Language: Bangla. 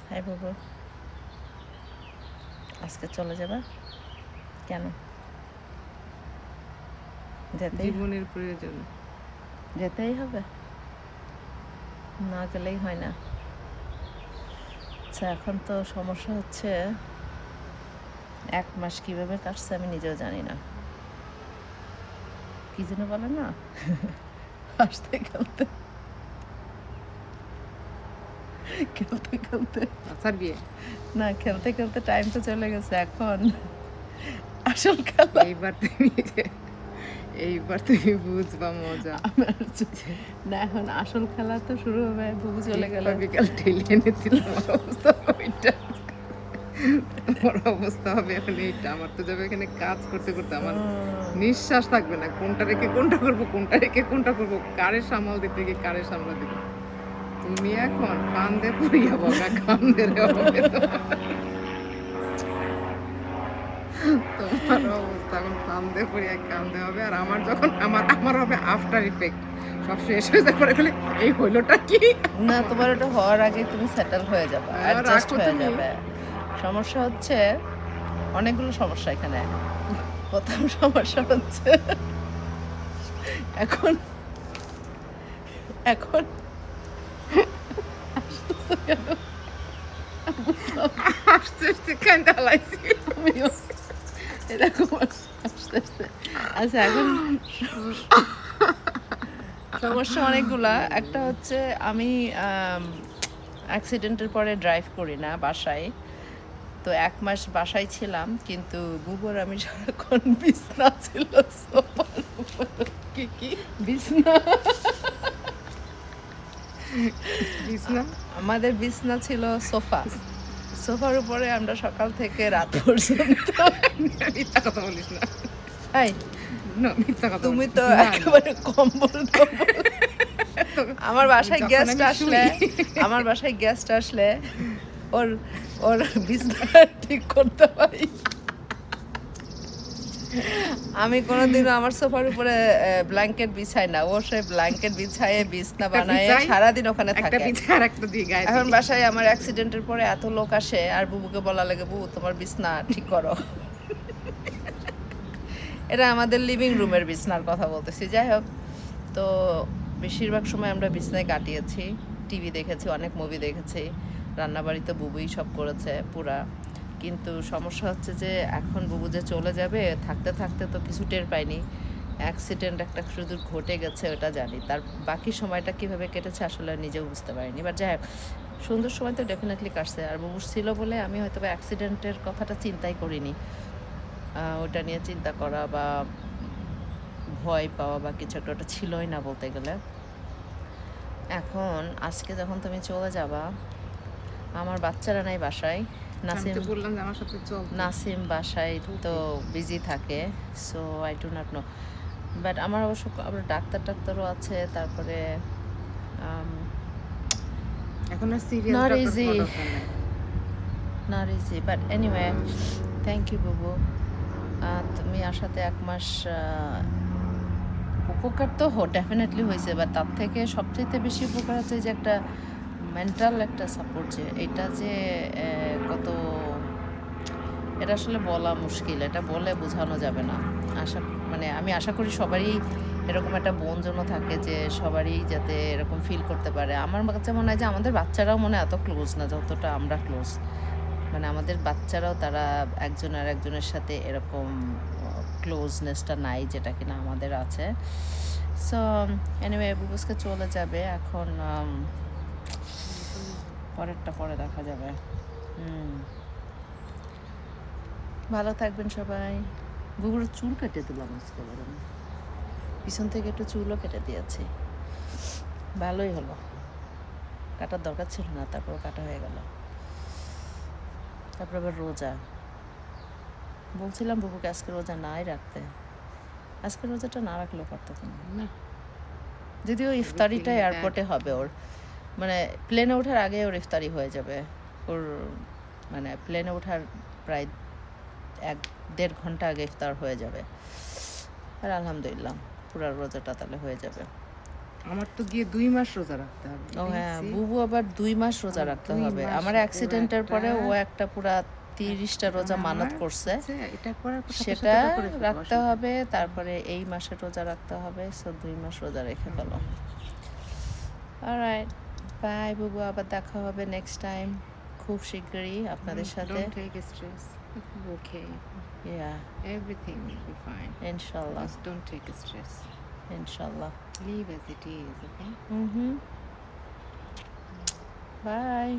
হাই বাবু, আজকে চলে যাবে কেন? জীবনের প্রয়োজন, যেতেই হবে, না গেলেই হয় না। আচ্ছা, এখন তো সমস্যা হচ্ছে 1 মাস কিভাবে কাটছে আমি নিজেও জানি না। কি যেন বলে না, হাসতে খেলতে খেলতে খেলতে আচ্ছা বিয়ে না, খেলতে খেলতে টাইম তো চলে গেছে। এখন আসল খেলা এইবার তুমি বুঝবা মজা। না, এখন আসল খেলা তো শুরু হবে। বুবু চলে গেলে বিকাল ঠেলে এনে দিলাম, অবস্থা ওইটা। আমার অবস্থা হবে এখন এইটা। আমার তো যাবে এখানে কাজ করতে করতে আমার নিঃশ্বাস থাকবে না। কোনটা রেখে কোনটা করবো, কোনটা রেখে কোনটা করবো, কারে সামাল দিতে গিয়ে কারে সামলা দিবে। তুমি এখন কান্দে পড়িয়া বকা কান্দে রে হবে তোমার অবস্থা এখন কান্দে পড়িয়া কান্দে হবে। আর আমার যখন আমার হবে আফটার ইফেক্ট, সব শেষ হয়ে যাওয়ার পরে বলে এই হইলোটা কি না, তোমার ওটা হওয়ার আগে তুমি সেটেল হয়ে যাবে, অ্যাডজাস্ট হয়ে যাবে। সমস্যা হচ্ছে অনেকগুলো সমস্যা এখানে। প্রথম সমস্যা হচ্ছে এখন এখন আস্তে আস্তে কান্দা লাইছি আমিও এরকম আস্তে আস্তে। আচ্ছা, এখন সমস্যা অনেকগুলা। একটা হচ্ছে আমি অ্যাক্সিডেন্টের পরে ড্রাইভ করি না বাসায়, তো 1 মাস বাসায় ছিলাম, কিন্তু বুবুর আমি সারাক্ষণ বিছনা ছিল সোফার উপরে। কি বিছনা, বিছনা আমাদের বিছনা ছিল সোফা, সোফার উপরে আমরা সকাল থেকে রাত পর্যন্ত। মিথ্যা কথা বলিস না, এই না মিথ্যা কথা তুমি তো একেবারে কম্বল আমার বাসায় গেস্ট আসলে ওর ওর বিছনা ঠিক করতে পারি। আমি কোনোদিনও আমার সোফার উপরে ব্ল্যাঙ্কেট বিছাই না, ও সে ব্ল্যাঙ্কেট বিছায়ে বিছনা বানায় সারাদিন ওখানে থাকে। এখন বাসায় আমার অ্যাক্সিডেন্টের পরে এত লোক আসে, আর বুবুকে বলা লাগে, বুবু তোমার বিছনা ঠিক করো। এটা আমাদের লিভিং রুমের বিছনার কথা বলতেছি। যাই হোক, তো বেশিরভাগ সময় আমরা বিছনায় কাটিয়েছি, টিভি দেখেছি, অনেক মুভি দেখেছি, রান্নাবাড়িতে বুবুই সব করেছে পুরা। কিন্তু সমস্যা হচ্ছে যে এখন বুবু যে চলে যাবে, থাকতে থাকতে তো কিছু টের পাইনি। অ্যাক্সিডেন্ট একটা শুধু ঘটে গেছে ওটা জানি, তার বাকি সময়টা কিভাবে কেটেছে আসলে নিজেও বুঝতে পারিনি। বাট যাই হোক, সুন্দর সময় তো ডেফিনেটলি কাটছে। আর বুবু ছিল বলে আমি হয়তো অ্যাক্সিডেন্টের কথাটা চিন্তাই করিনি। ওটা নিয়ে চিন্তা করা বা ভয় পাওয়া বা কিছু একটা, ওটা ছিলই না বলতে গেলে। এখন আজকে যখন তুমি চলে যাবা, আমার বাচ্চারা নাই বাসায়, নাসিম বাসায় তো বিজি থাকে, so I do not know. But আমার অবশ্য আবার ডাক্তারও আছে, তারপরে not easy, but anyway, thank you বুবু। তুমি আসাতে 1 মাস উপকার তো ডেফিনেটলি হয়েছে, বা তার থেকে সবচেয়ে বেশি উপকার হচ্ছে যে একটা মেন্টাল একটা সাপোর্ট, যে এটা যে কত, এটা আসলে বলা মুশকিল, এটা বলে বোঝানো যাবে না। আমি আশা করি সবারই এরকম একটা বন্ধন থাকে, যে সবারই যাতে এরকম ফিল করতে পারে। আমার কাছে মনে হয় যে আমাদের বাচ্চারাও মনে এত ক্লোজ না যতটা আমরা ক্লোজ। মানে আমাদের বাচ্চারাও তারা একজন আর একজনের সাথে এরকম ক্লোজনেসটা নাই, যেটা কিনা আমাদের আছে। সো এনিওয়ে, বুবুসকে চলে যাবে এখন, পরেরটা পরে দেখা যাবে। ভালো থাকবেন সবাই। বুবুর চুল কেটে দিলাম আজকে, বরং পিছন থেকে একটু চুলও কেটে দিয়েছি, ভালোই হলো। কাটার দরকার ছিল না, তারপর কাটা হয়ে গেল। তারপর আবার রোজা, বলছিলাম বুবুকে আজকে রোজা নাই রাখতে, আজকে রোজাটা না রাখলেও পারতো না। যদিও ইফতারিটা এয়ারপোর্টে হবে ওর, মানে প্লেনে ওঠার আগে ওর ইফতারি হয়ে যাবে। ওর মানে প্লেনে ওঠার প্রায় 1-1.5 ঘন্টা আগে ইফতার হয়ে যাবে। আর আলহামদুলিল্লাহ পুরো রোজাটা তাহলে হয়ে যাবে। আমার তো গিয়ে 2 মাস রোজা রাখতে হবে। ও হ্যাঁ, দেখছি। বুবু আবার 2 মাস রোজা আমার রাখতে 2 হবে। মাস আমার পুরো অ্যাক্সিডেন্টের পরে ও একটা একটা পুরা 30টা রোজা মানত আমার করছে। হচ্ছে এটা করার পর সাথে সেটা সাথে এটা করে ফেলবো, রাখতে অসুবিধা হবে, তারপরে এই মাসে রোজা রাখতে হবে। সো 2 মাস রোজা রেখে ফেলো। অলরাইট, বাই বুবু, আবার দেখা হবে নেক্সট টাইম খুব শীঘ্রই আপনাদের সাথে। Don't take stress. It will be okay. Yeah, Everything will be fine. ইনশাল্লাহ, Just don't take stress. ইনশাল্লাহ। Leave as it is, okay? By.